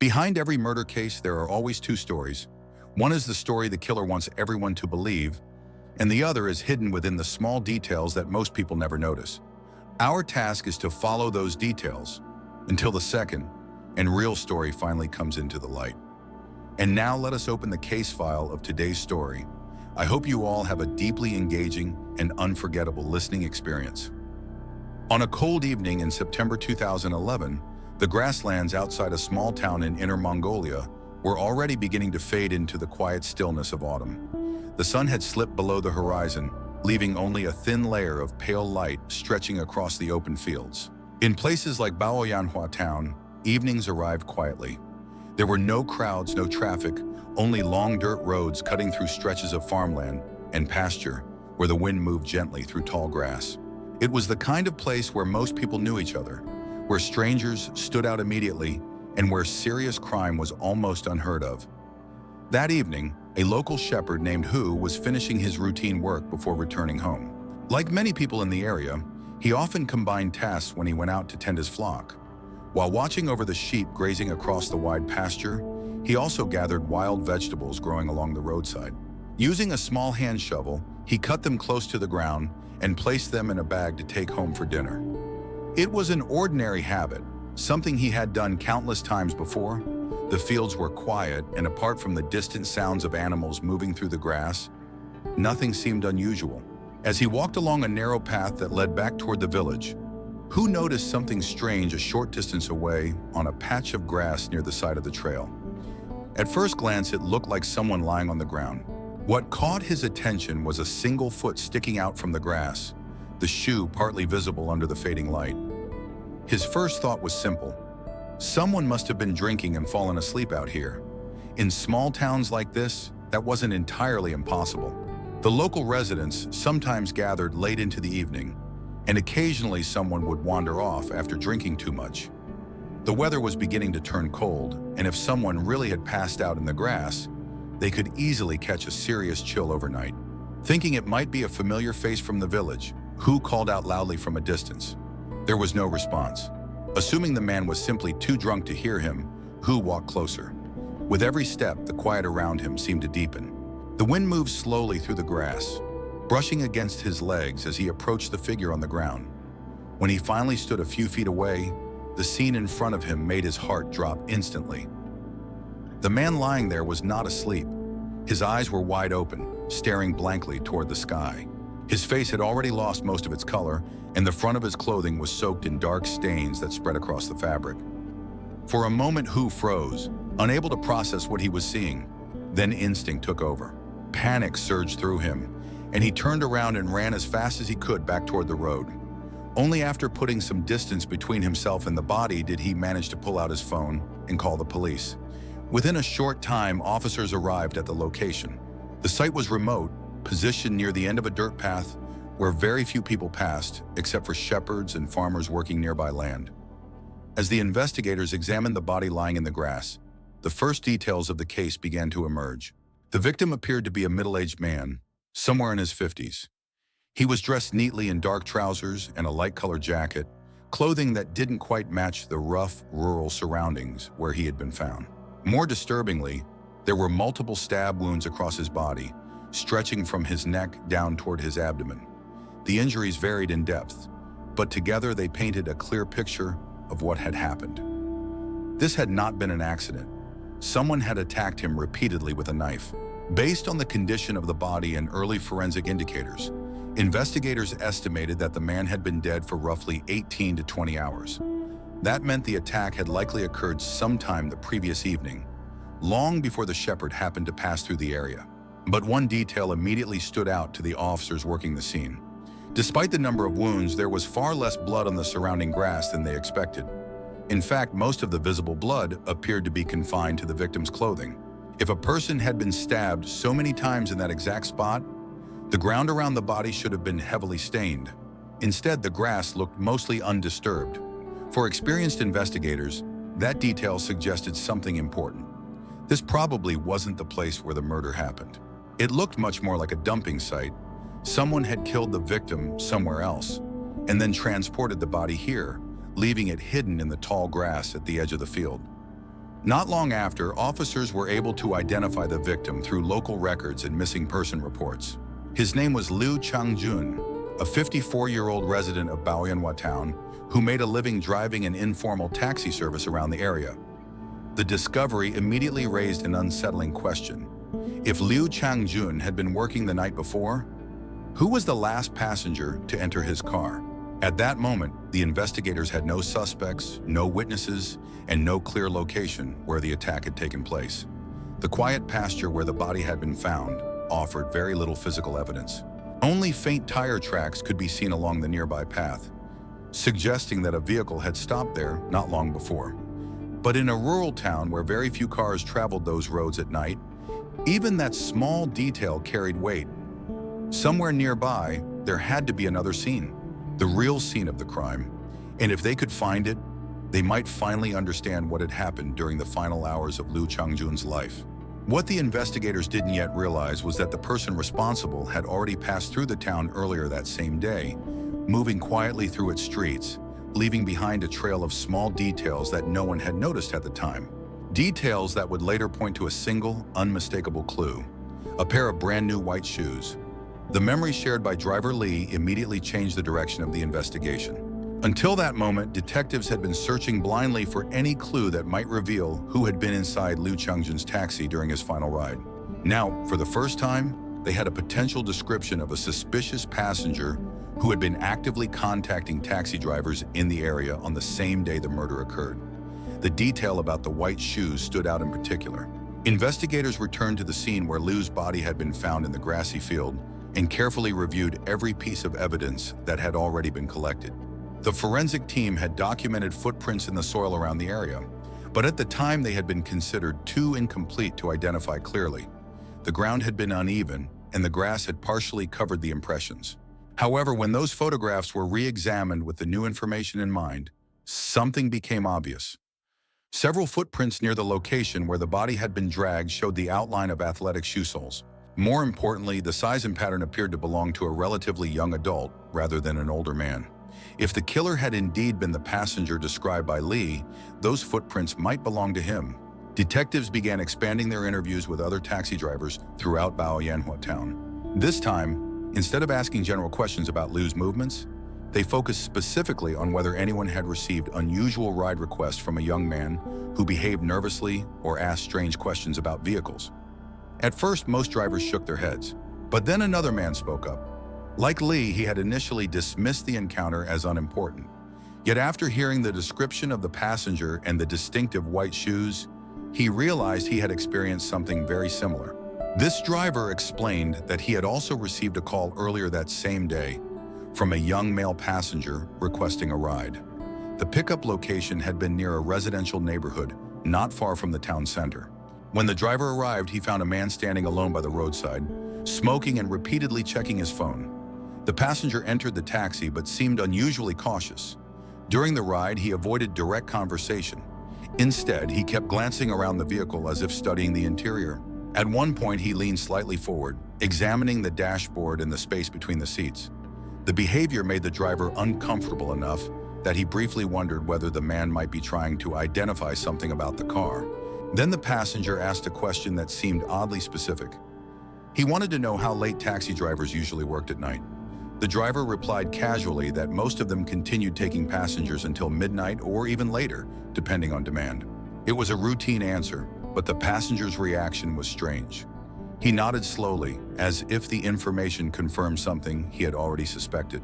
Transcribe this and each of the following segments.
Behind every murder case, there are always two stories. One is the story the killer wants everyone to believe, and the other is hidden within the small details that most people never notice. Our task is to follow those details until the second and real story finally comes into the light. And now let us open the case file of today's story. I hope you all have a deeply engaging and unforgettable listening experience. On a cold evening in September 2011, the grasslands outside a small town in Inner Mongolia were already beginning to fade into the quiet stillness of autumn. The sun had slipped below the horizon, leaving only a thin layer of pale light stretching across the open fields. In places like Baoyanhua town, evenings arrived quietly. There were no crowds, no traffic, only long dirt roads cutting through stretches of farmland and pasture where the wind moved gently through tall grass. It was the kind of place where most people knew each other, where strangers stood out immediately, and where serious crime was almost unheard of. That evening, a local shepherd named Hu was finishing his routine work before returning home. Like many people in the area, he often combined tasks when he went out to tend his flock. While watching over the sheep grazing across the wide pasture, he also gathered wild vegetables growing along the roadside. Using a small hand shovel, he cut them close to the ground and placed them in a bag to take home for dinner. It was an ordinary habit, something he had done countless times before. The fields were quiet, and apart from the distant sounds of animals moving through the grass, nothing seemed unusual. As he walked along a narrow path that led back toward the village, Hu noticed something strange a short distance away on a patch of grass near the side of the trail. At first glance, it looked like someone lying on the ground. What caught his attention was a single foot sticking out from the grass, the shoe partly visible under the fading light. His first thought was simple. Someone must have been drinking and fallen asleep out here. In small towns like this, that wasn't entirely impossible. The local residents sometimes gathered late into the evening, and occasionally someone would wander off after drinking too much. The weather was beginning to turn cold, and if someone really had passed out in the grass, they could easily catch a serious chill overnight. Thinking it might be a familiar face from the village, Hu called out loudly from a distance. There was no response. Assuming the man was simply too drunk to hear him, Hu walked closer. With every step, the quiet around him seemed to deepen. The wind moved slowly through the grass, brushing against his legs as he approached the figure on the ground. When he finally stood a few feet away, the scene in front of him made his heart drop instantly. The man lying there was not asleep. His eyes were wide open, staring blankly toward the sky. His face had already lost most of its color, and the front of his clothing was soaked in dark stains that spread across the fabric. For a moment, Hu froze, unable to process what he was seeing. Then instinct took over. Panic surged through him, and he turned around and ran as fast as he could back toward the road. Only after putting some distance between himself and the body did he manage to pull out his phone and call the police. Within a short time, officers arrived at the location. The site was remote, positioned near the end of a dirt path where very few people passed, except for shepherds and farmers working nearby land. As the investigators examined the body lying in the grass, the first details of the case began to emerge. The victim appeared to be a middle-aged man, somewhere in his 50s. He was dressed neatly in dark trousers and a light-colored jacket, clothing that didn't quite match the rough, rural surroundings where he had been found. More disturbingly, there were multiple stab wounds across his body, stretching from his neck down toward his abdomen. The injuries varied in depth, but together they painted a clear picture of what had happened. This had not been an accident. Someone had attacked him repeatedly with a knife. Based on the condition of the body and early forensic indicators, investigators estimated that the man had been dead for roughly 18 to 20 hours. That meant the attack had likely occurred sometime the previous evening, long before the shepherd happened to pass through the area. But one detail immediately stood out to the officers working the scene. Despite the number of wounds, there was far less blood on the surrounding grass than they expected. In fact, most of the visible blood appeared to be confined to the victim's clothing. If a person had been stabbed so many times in that exact spot, the ground around the body should have been heavily stained. Instead, the grass looked mostly undisturbed. For experienced investigators, that detail suggested something important. This probably wasn't the place where the murder happened. It looked much more like a dumping site. Someone had killed the victim somewhere else, and then transported the body here, leaving it hidden in the tall grass at the edge of the field. Not long after, officers were able to identify the victim through local records and missing person reports. His name was Liu Changjun, a 54-year-old resident of Baoyanhua town who made a living driving an informal taxi service around the area. The discovery immediately raised an unsettling question. If Liu Changjun had been working the night before, who was the last passenger to enter his car? At that moment, the investigators had no suspects, no witnesses, and no clear location where the attack had taken place. The quiet pasture where the body had been found offered very little physical evidence. Only faint tire tracks could be seen along the nearby path, suggesting that a vehicle had stopped there not long before. But in a rural town where very few cars traveled those roads at night, even that small detail carried weight. Somewhere nearby, there had to be another scene, the real scene of the crime. And if they could find it, they might finally understand what had happened during the final hours of Liu Changjun's life. What the investigators didn't yet realize was that the person responsible had already passed through the town earlier that same day, moving quietly through its streets, leaving behind a trail of small details that no one had noticed at the time. Details that would later point to a single, unmistakable clue: a pair of brand new white shoes. The memory shared by driver Lee immediately changed the direction of the investigation. Until that moment, detectives had been searching blindly for any clue that might reveal who had been inside Liu Changjun's taxi during his final ride. Now, for the first time, they had a potential description of a suspicious passenger who had been actively contacting taxi drivers in the area on the same day the murder occurred. The detail about the white shoes stood out in particular. Investigators returned to the scene where Liu's body had been found in the grassy field and carefully reviewed every piece of evidence that had already been collected. The forensic team had documented footprints in the soil around the area, but at the time they had been considered too incomplete to identify clearly. The ground had been uneven, and the grass had partially covered the impressions. However, when those photographs were re-examined with the new information in mind, something became obvious. Several footprints near the location where the body had been dragged showed the outline of athletic shoe soles. More importantly, the size and pattern appeared to belong to a relatively young adult rather than an older man. If the killer had indeed been the passenger described by Lee, those footprints might belong to him. Detectives began expanding their interviews with other taxi drivers throughout Baoyanhua town. This time, instead of asking general questions about Liu's movements, they focused specifically on whether anyone had received unusual ride requests from a young man who behaved nervously or asked strange questions about vehicles. At first, most drivers shook their heads, but then another man spoke up. Like Lee, he had initially dismissed the encounter as unimportant. Yet after hearing the description of the passenger and the distinctive white shoes, he realized he had experienced something very similar. This driver explained that he had also received a call earlier that same day from a young male passenger requesting a ride. The pickup location had been near a residential neighborhood not far from the town center. When the driver arrived, he found a man standing alone by the roadside, smoking and repeatedly checking his phone. The passenger entered the taxi but seemed unusually cautious. During the ride, he avoided direct conversation. Instead, he kept glancing around the vehicle as if studying the interior. At one point, he leaned slightly forward, examining the dashboard and the space between the seats. The behavior made the driver uncomfortable enough that he briefly wondered whether the man might be trying to identify something about the car. Then the passenger asked a question that seemed oddly specific. He wanted to know how late taxi drivers usually worked at night. The driver replied casually that most of them continued taking passengers until midnight or even later, depending on demand. It was a routine answer, but the passenger's reaction was strange. He nodded slowly, as if the information confirmed something he had already suspected.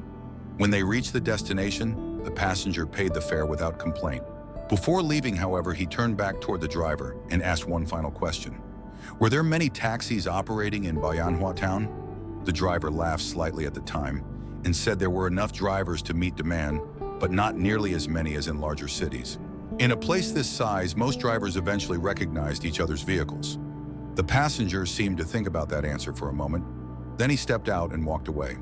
When they reached the destination, the passenger paid the fare without complaint. Before leaving, however, he turned back toward the driver and asked one final question. Were there many taxis operating in Baoyanhua town? The driver laughed slightly at the time and said there were enough drivers to meet demand, but not nearly as many as in larger cities. In a place this size, most drivers eventually recognized each other's vehicles. The passenger seemed to think about that answer for a moment. Then he stepped out and walked away.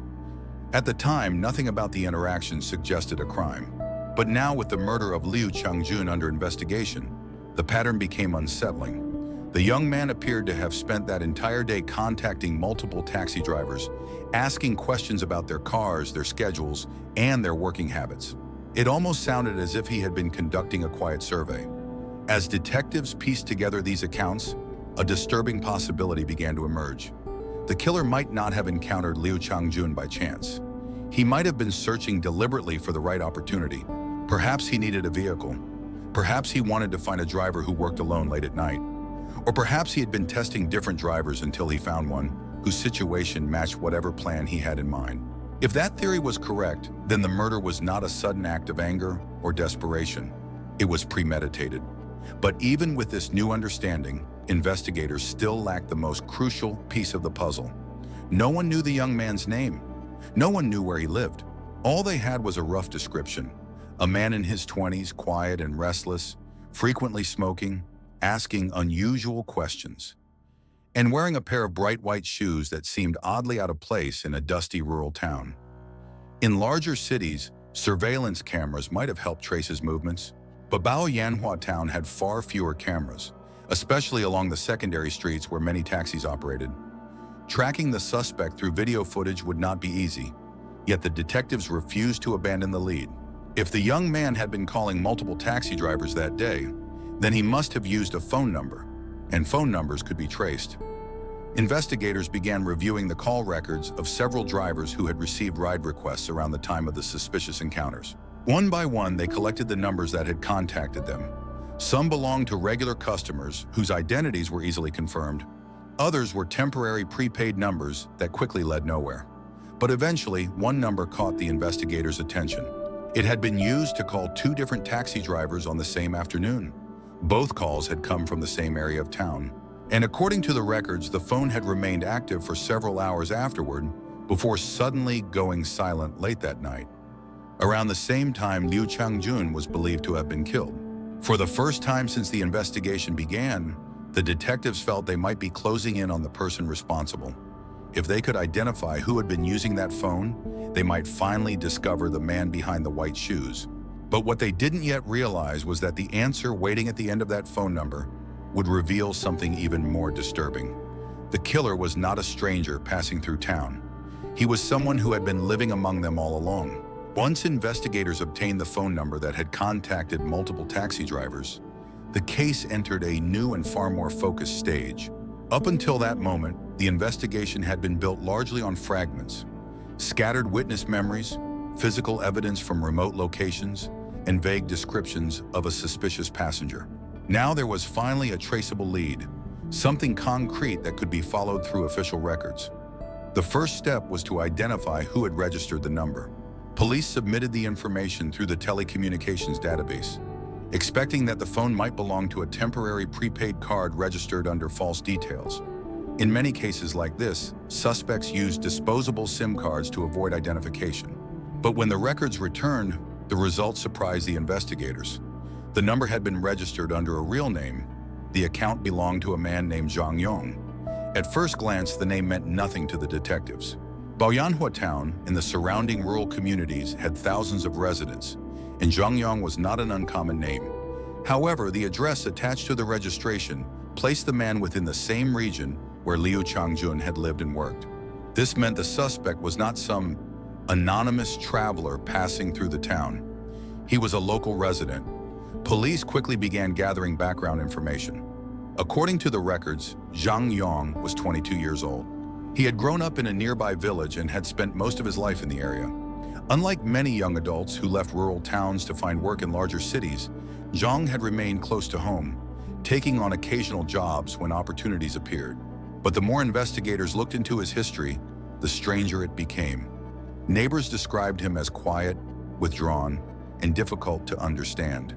At the time, nothing about the interaction suggested a crime. But now, with the murder of Liu Changjun under investigation, the pattern became unsettling. The young man appeared to have spent that entire day contacting multiple taxi drivers, asking questions about their cars, their schedules, and their working habits. It almost sounded as if he had been conducting a quiet survey. As detectives pieced together these accounts, a disturbing possibility began to emerge. The killer might not have encountered Liu Changjun by chance. He might have been searching deliberately for the right opportunity. Perhaps he needed a vehicle. Perhaps he wanted to find a driver who worked alone late at night. Or perhaps he had been testing different drivers until he found one whose situation matched whatever plan he had in mind. If that theory was correct, then the murder was not a sudden act of anger or desperation. It was premeditated. But even with this new understanding, investigators still lacked the most crucial piece of the puzzle. No one knew the young man's name. No one knew where he lived. All they had was a rough description. A man in his 20s, quiet and restless, frequently smoking, asking unusual questions, and wearing a pair of bright white shoes that seemed oddly out of place in a dusty rural town. In larger cities, surveillance cameras might have helped trace his movements, but Baoyanhua town had far fewer cameras, especially along the secondary streets where many taxis operated. Tracking the suspect through video footage would not be easy, yet the detectives refused to abandon the lead. If the young man had been calling multiple taxi drivers that day, then he must have used a phone number, and phone numbers could be traced. Investigators began reviewing the call records of several drivers who had received ride requests around the time of the suspicious encounters. One by one, they collected the numbers that had contacted them. Some belonged to regular customers whose identities were easily confirmed. Others were temporary prepaid numbers that quickly led nowhere. But eventually, one number caught the investigators' attention. It had been used to call two different taxi drivers on the same afternoon. Both calls had come from the same area of town. And according to the records, the phone had remained active for several hours afterward before suddenly going silent late that night. Around the same time, Liu Changjun was believed to have been killed. For the first time since the investigation began, the detectives felt they might be closing in on the person responsible. If they could identify who had been using that phone, they might finally discover the man behind the white shoes. But what they didn't yet realize was that the answer waiting at the end of that phone number would reveal something even more disturbing. The killer was not a stranger passing through town. He was someone who had been living among them all along. Once investigators obtained the phone number that had contacted multiple taxi drivers, the case entered a new and far more focused stage. Up until that moment, the investigation had been built largely on fragments, scattered witness memories, physical evidence from remote locations, and vague descriptions of a suspicious passenger. Now there was finally a traceable lead, something concrete that could be followed through official records. The first step was to identify who had registered the number. Police submitted the information through the telecommunications database, expecting that the phone might belong to a temporary prepaid card registered under false details. In many cases like this, suspects used disposable SIM cards to avoid identification. But when the records returned, the results surprised the investigators. The number had been registered under a real name. The account belonged to a man named Zhang Yong. At first glance, the name meant nothing to the detectives. Baoyanhua town and the surrounding rural communities had thousands of residents, and Zhang Yong was not an uncommon name. However, the address attached to the registration placed the man within the same region where Liu Changjun had lived and worked. This meant the suspect was not some anonymous traveler passing through the town. He was a local resident. Police quickly began gathering background information. According to the records, Zhang Yong was 22 years old. He had grown up in a nearby village and had spent most of his life in the area. Unlike many young adults who left rural towns to find work in larger cities, Zhang had remained close to home, taking on occasional jobs when opportunities appeared. But the more investigators looked into his history, the stranger it became. Neighbors described him as quiet, withdrawn, and difficult to understand.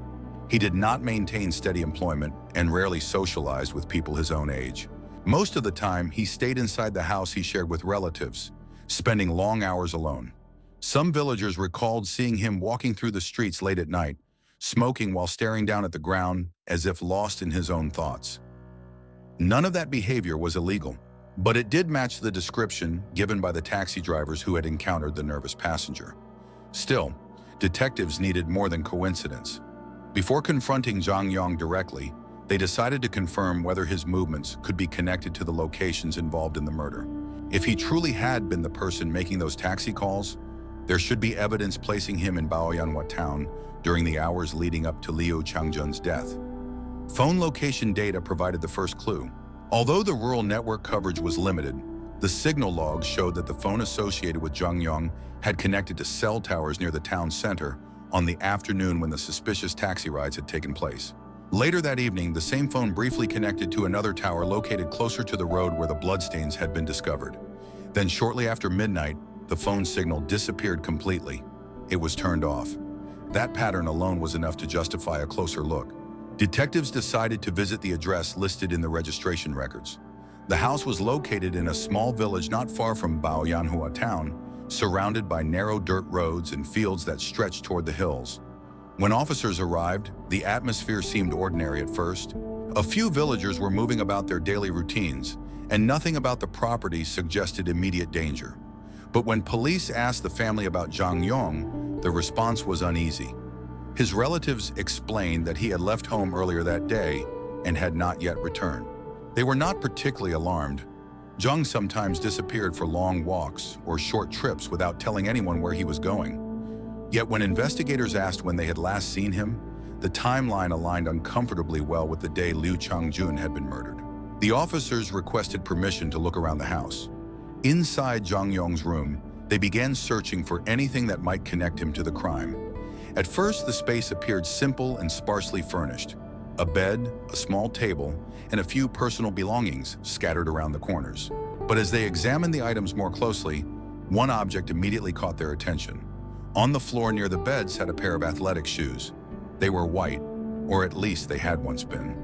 He did not maintain steady employment and rarely socialized with people his own age. Most of the time, he stayed inside the house he shared with relatives, spending long hours alone. Some villagers recalled seeing him walking through the streets late at night, smoking while staring down at the ground as if lost in his own thoughts. None of that behavior was illegal, but it did match the description given by the taxi drivers who had encountered the nervous passenger. Still, detectives needed more than coincidence. Before confronting Zhang Yong directly, they decided to confirm whether his movements could be connected to the locations involved in the murder. If he truly had been the person making those taxi calls, there should be evidence placing him in Baoyanhua town during the hours leading up to Liu Changjun's death. Phone location data provided the first clue. Although the rural network coverage was limited, the signal logs showed that the phone associated with Zhang Yong had connected to cell towers near the town center on the afternoon when the suspicious taxi rides had taken place. Later that evening, the same phone briefly connected to another tower located closer to the road where the bloodstains had been discovered. Then shortly after midnight, the phone signal disappeared completely. It was turned off. That pattern alone was enough to justify a closer look. Detectives decided to visit the address listed in the registration records. The house was located in a small village not far from Baoyanhua town, surrounded by narrow dirt roads and fields that stretched toward the hills. When officers arrived, the atmosphere seemed ordinary at first. A few villagers were moving about their daily routines, and nothing about the property suggested immediate danger. But when police asked the family about Zhang Yong, the response was uneasy. His relatives explained that he had left home earlier that day and had not yet returned. They were not particularly alarmed. Zhang sometimes disappeared for long walks or short trips without telling anyone where he was going. Yet when investigators asked when they had last seen him, the timeline aligned uncomfortably well with the day Liu Changjun had been murdered. The officers requested permission to look around the house. Inside Zhang Yong's room, they began searching for anything that might connect him to the crime. At first, the space appeared simple and sparsely furnished. A bed, a small table, and a few personal belongings scattered around the corners. But as they examined the items more closely, one object immediately caught their attention. On the floor near the bed sat a pair of athletic shoes. They were white, or at least they had once been.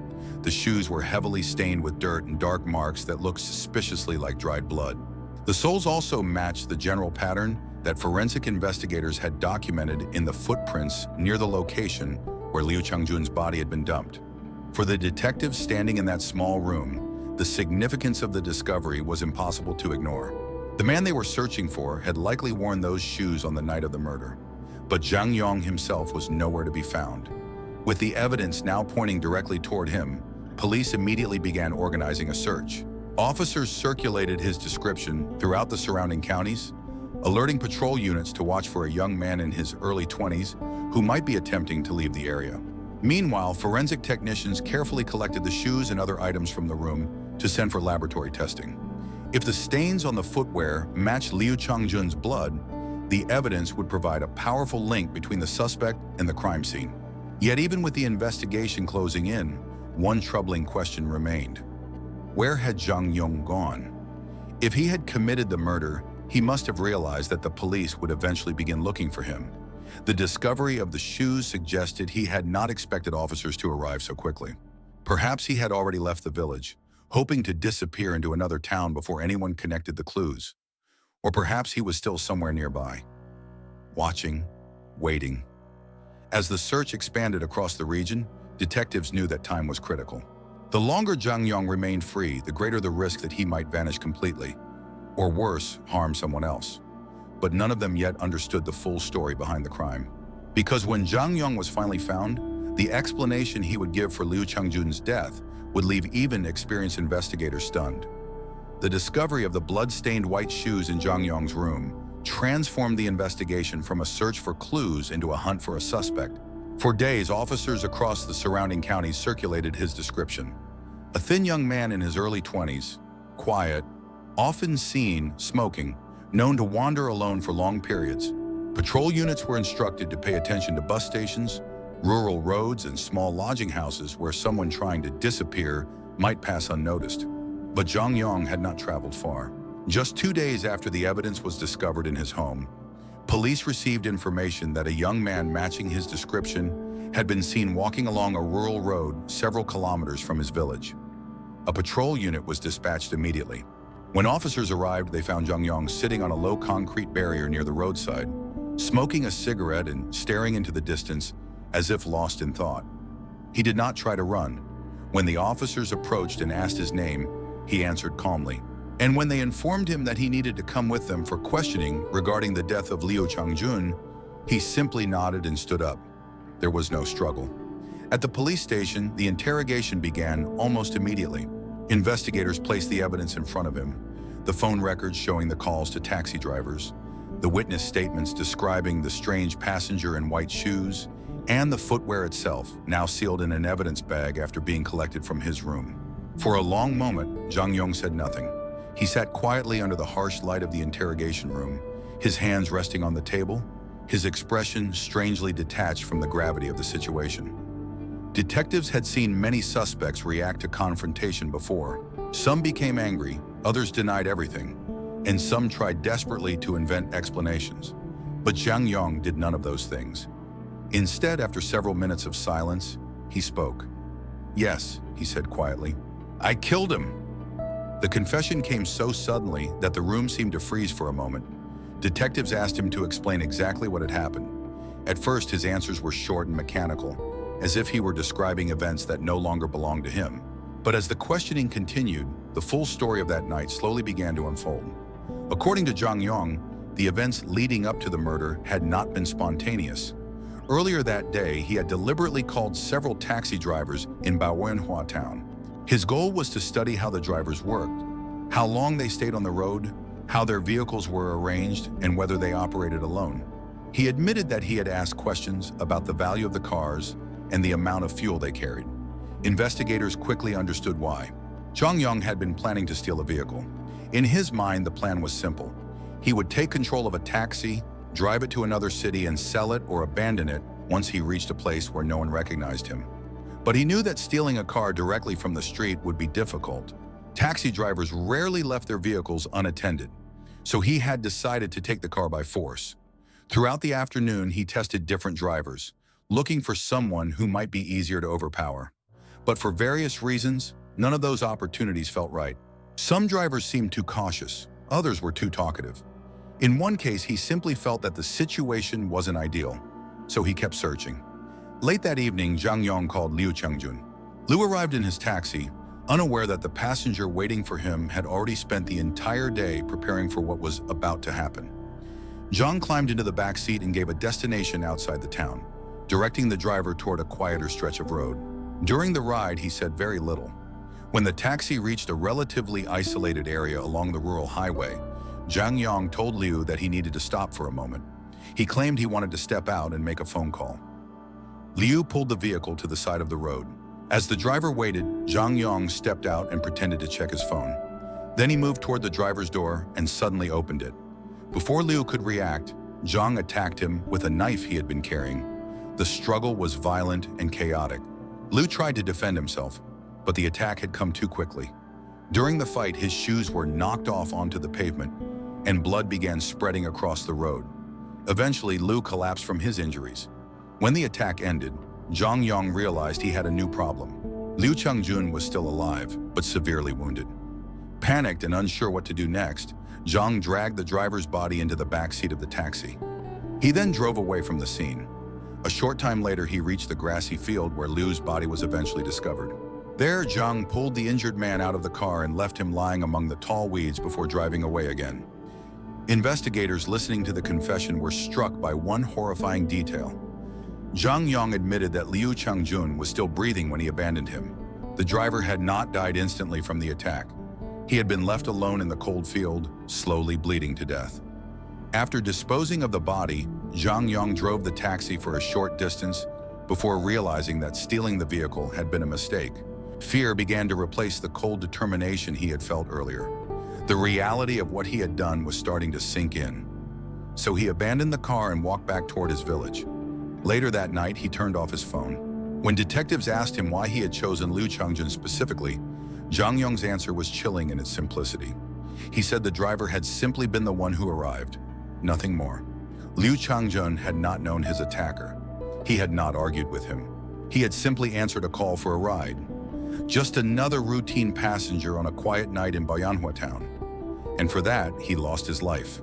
The shoes were heavily stained with dirt and dark marks that looked suspiciously like dried blood. The soles also matched the general pattern that forensic investigators had documented in the footprints near the location where Liu Changjun's body had been dumped. For the detectives standing in that small room, the significance of the discovery was impossible to ignore. The man they were searching for had likely worn those shoes on the night of the murder, but Zhang Yong himself was nowhere to be found. With the evidence now pointing directly toward him, police immediately began organizing a search. Officers circulated his description throughout the surrounding counties, alerting patrol units to watch for a young man in his early 20s who might be attempting to leave the area. Meanwhile, forensic technicians carefully collected the shoes and other items from the room to send for laboratory testing. If the stains on the footwear matched Liu Changjun's blood, the evidence would provide a powerful link between the suspect and the crime scene. Yet even with the investigation closing in, one troubling question remained. Where had Zhang Yong gone? If he had committed the murder, he must have realized that the police would eventually begin looking for him. The discovery of the shoes suggested he had not expected officers to arrive so quickly. Perhaps he had already left the village, hoping to disappear into another town before anyone connected the clues. Or perhaps he was still somewhere nearby, watching, waiting. As the search expanded across the region, detectives knew that time was critical. The longer Zhang Yong remained free, the greater the risk that he might vanish completely, or worse, harm someone else. But none of them yet understood the full story behind the crime. Because when Zhang Yong was finally found, the explanation he would give for Liu Changjun's death would leave even experienced investigators stunned. The discovery of the blood-stained white shoes in Zhang Yong's room transformed the investigation from a search for clues into a hunt for a suspect. For days, officers across the surrounding counties circulated his description. A thin young man in his early 20s, quiet, often seen smoking, known to wander alone for long periods. Patrol units were instructed to pay attention to bus stations, rural roads, and small lodging houses where someone trying to disappear might pass unnoticed. But Zhang Yong had not traveled far. Just 2 days after the evidence was discovered in his home, police received information that a young man matching his description had been seen walking along a rural road several kilometers from his village. A patrol unit was dispatched immediately. When officers arrived, they found Zhang Yong sitting on a low concrete barrier near the roadside, smoking a cigarette and staring into the distance as if lost in thought. He did not try to run. When the officers approached and asked his name, he answered calmly. And when they informed him that he needed to come with them for questioning regarding the death of Liu Changjun, he simply nodded and stood up. There was no struggle. At the police station, the interrogation began almost immediately. Investigators placed the evidence in front of him, the phone records showing the calls to taxi drivers, the witness statements describing the strange passenger in white shoes, and the footwear itself, now sealed in an evidence bag after being collected from his room. For a long moment, Jang Yong said nothing. He sat quietly under the harsh light of the interrogation room, his hands resting on the table, his expression strangely detached from the gravity of the situation. Detectives had seen many suspects react to confrontation before. Some became angry, others denied everything, and some tried desperately to invent explanations. But Jang Yong did none of those things. Instead, after several minutes of silence, he spoke. "Yes," he said quietly, "I killed him." The confession came so suddenly that the room seemed to freeze for a moment. Detectives asked him to explain exactly what had happened. At first, his answers were short and mechanical, as if he were describing events that no longer belonged to him. But as the questioning continued, the full story of that night slowly began to unfold. According to Jang Yong, the events leading up to the murder had not been spontaneous. Earlier that day, he had deliberately called several taxi drivers in Baoenhua town. His goal was to study how the drivers worked, how long they stayed on the road, how their vehicles were arranged, and whether they operated alone. He admitted that he had asked questions about the value of the cars and the amount of fuel they carried. Investigators quickly understood why. Jang Yong had been planning to steal a vehicle. In his mind, the plan was simple. He would take control of a taxi, drive it to another city, and sell it or abandon it once he reached a place where no one recognized him. But he knew that stealing a car directly from the street would be difficult. Taxi drivers rarely left their vehicles unattended, so he had decided to take the car by force. Throughout the afternoon, he tested different drivers, looking for someone who might be easier to overpower. But for various reasons, none of those opportunities felt right. Some drivers seemed too cautious, others were too talkative. In one case, he simply felt that the situation wasn't ideal, so he kept searching. Late that evening, Jang Yong called Liu Changjun. Liu arrived in his taxi, unaware that the passenger waiting for him had already spent the entire day preparing for what was about to happen. Zhang climbed into the back seat and gave a destination outside the town, directing the driver toward a quieter stretch of road. During the ride, he said very little. When the taxi reached a relatively isolated area along the rural highway, Jang Yong told Liu that he needed to stop for a moment. He claimed he wanted to step out and make a phone call. Liu pulled the vehicle to the side of the road. As the driver waited, Jang Yong stepped out and pretended to check his phone. Then he moved toward the driver's door and suddenly opened it. Before Liu could react, Zhang attacked him with a knife he had been carrying. The struggle was violent and chaotic. Liu tried to defend himself, but the attack had come too quickly. During the fight, his shoes were knocked off onto the pavement, and blood began spreading across the road. Eventually, Liu collapsed from his injuries. When the attack ended, Jang Yong realized he had a new problem. Liu Changjun was still alive, but severely wounded. Panicked and unsure what to do next, Zhang dragged the driver's body into the backseat of the taxi. He then drove away from the scene. A short time later, he reached the grassy field where Liu's body was eventually discovered. There, Zhang pulled the injured man out of the car and left him lying among the tall weeds before driving away again. Investigators listening to the confession were struck by one horrifying detail. Jang Yong admitted that Liu Changjun was still breathing when he abandoned him. The driver had not died instantly from the attack. He had been left alone in the cold field, slowly bleeding to death. After disposing of the body, Jang Yong drove the taxi for a short distance before realizing that stealing the vehicle had been a mistake. Fear began to replace the cold determination he had felt earlier. The reality of what he had done was starting to sink in. So he abandoned the car and walked back toward his village. Later that night, he turned off his phone. When detectives asked him why he had chosen Liu Changjun specifically, Jang Yong's answer was chilling in its simplicity. He said the driver had simply been the one who arrived, nothing more. Liu Changjun had not known his attacker. He had not argued with him. He had simply answered a call for a ride. Just another routine passenger on a quiet night in Baoenhua town. And for that, he lost his life.